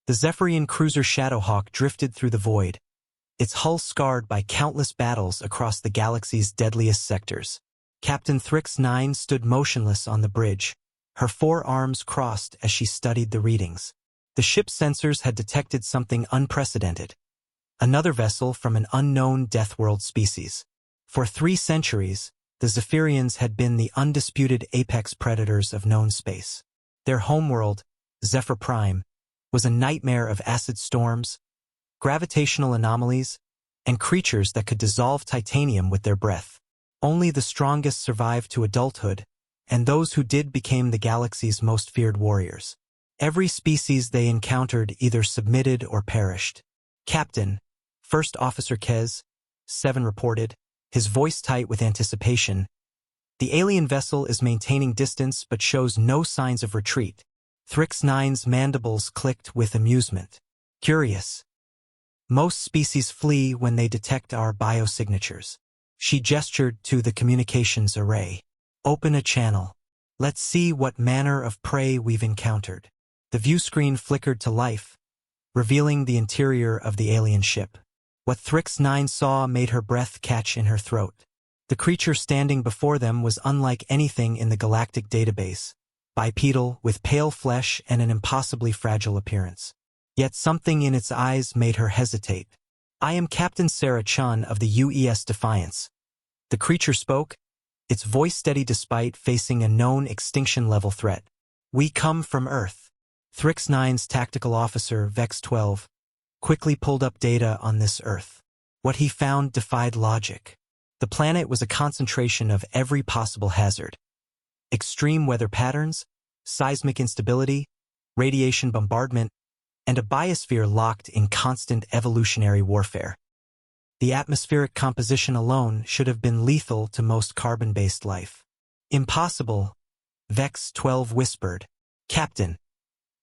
The Zephyrian cruiser Shadowhawk drifted through the void, its hull scarred by countless battles across the galaxy's deadliest sectors. Captain Thrix 9 stood motionless on the bridge, her forearms crossed as she studied the readings. The ship's sensors had detected something unprecedented. Another vessel from an unknown Deathworld species. For 3 centuries, the Zephyrians had been the undisputed apex predators of known space. Their homeworld, Zephyr Prime, was a nightmare of acid storms, gravitational anomalies, and creatures that could dissolve titanium with their breath. Only the strongest survived to adulthood, and those who did became the galaxy's most feared warriors. Every species they encountered either submitted or perished. Captain, First Officer Kez, 7 reported, his voice tight with anticipation. The alien vessel is maintaining distance but shows no signs of retreat. Thrix 9's mandibles clicked with amusement. Curious. Most species flee when they detect our biosignatures. She gestured to the communications array. Open a channel. Let's see what manner of prey we've encountered. The view screen flickered to life, revealing the interior of the alien ship. What Thrix 9 saw made her breath catch in her throat. The creature standing before them was unlike anything in the galactic database, bipedal, with pale flesh and an impossibly fragile appearance. Yet something in its eyes made her hesitate. I am Captain Sarah Chun of the UES Defiance. The creature spoke, its voice steady despite facing a known extinction-level threat. We come from Earth. Thrix 9's tactical officer, Vex 12, quickly pulled up data on this Earth. What he found defied logic. The planet was a concentration of every possible hazard. Extreme weather patterns, seismic instability, radiation bombardment, and a biosphere locked in constant evolutionary warfare. The atmospheric composition alone should have been lethal to most carbon-based life. Impossible, Vex 12 whispered. Captain,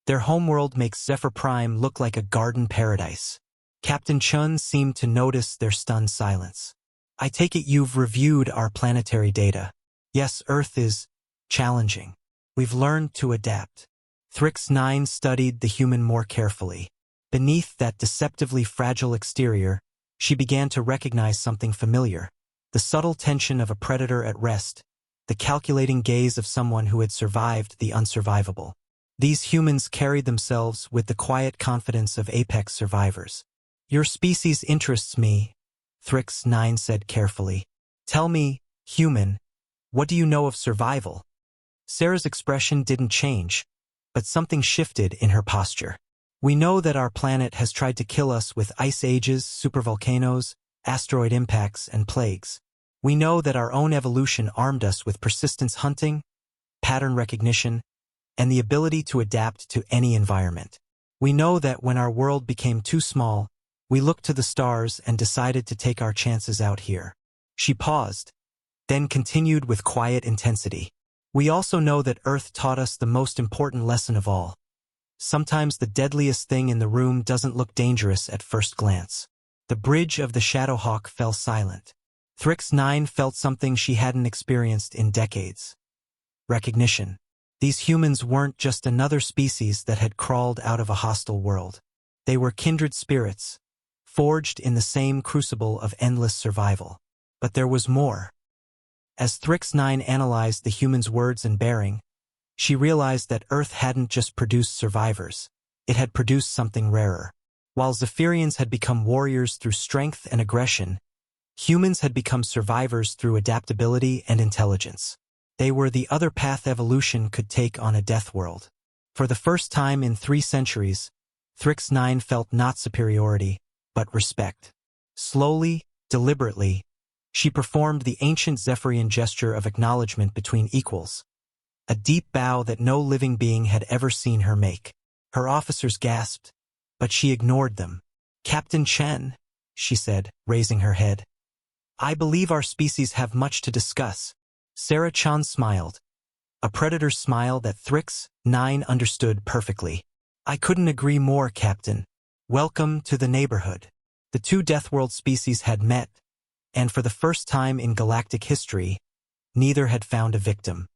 their homeworld makes Zephyr Prime look like a garden paradise. Captain Chun seemed to notice their stunned silence. I take it you've reviewed our planetary data. Yes, Earth is challenging. We've learned to adapt. Thrix 9 studied the human more carefully. Beneath that deceptively fragile exterior, she began to recognize something familiar. The subtle tension of a predator at rest, the calculating gaze of someone who had survived the unsurvivable. These humans carried themselves with the quiet confidence of apex survivors. Your species interests me, Thrix 9 said carefully. Tell me, human, what do you know of survival? Sarah's expression didn't change, but something shifted in her posture. We know that our planet has tried to kill us with ice ages, supervolcanoes, asteroid impacts, and plagues. We know that our own evolution armed us with persistence hunting, pattern recognition, and the ability to adapt to any environment. We know that when our world became too small, we looked to the stars and decided to take our chances out here. She paused, then continued with quiet intensity. We also know that Earth taught us the most important lesson of all. Sometimes the deadliest thing in the room doesn't look dangerous at first glance. The bridge of the Shadowhawk fell silent. Thrix 9 felt something she hadn't experienced in decades. Recognition. These humans weren't just another species that had crawled out of a hostile world. They were kindred spirits, forged in the same crucible of endless survival. But there was more. As Thrix 9 analyzed the human's words and bearing, she realized that Earth hadn't just produced survivors, it had produced something rarer. While Zephyrians had become warriors through strength and aggression, humans had become survivors through adaptability and intelligence. They were the other path evolution could take on a death world. For the first time in 3 centuries, Thrix 9 felt not superiority, but respect. Slowly, deliberately, she performed the ancient Zephyrian gesture of acknowledgement between equals, a deep bow that no living being had ever seen her make. Her officers gasped, but she ignored them. Captain Chen, she said, raising her head. I believe our species have much to discuss. Sarah Chan smiled, a predator's smile that Thrix 9 understood perfectly. I couldn't agree more, Captain. Welcome to the neighborhood. The 2 Deathworld species had met, and for the first time in galactic history, neither had found a victim.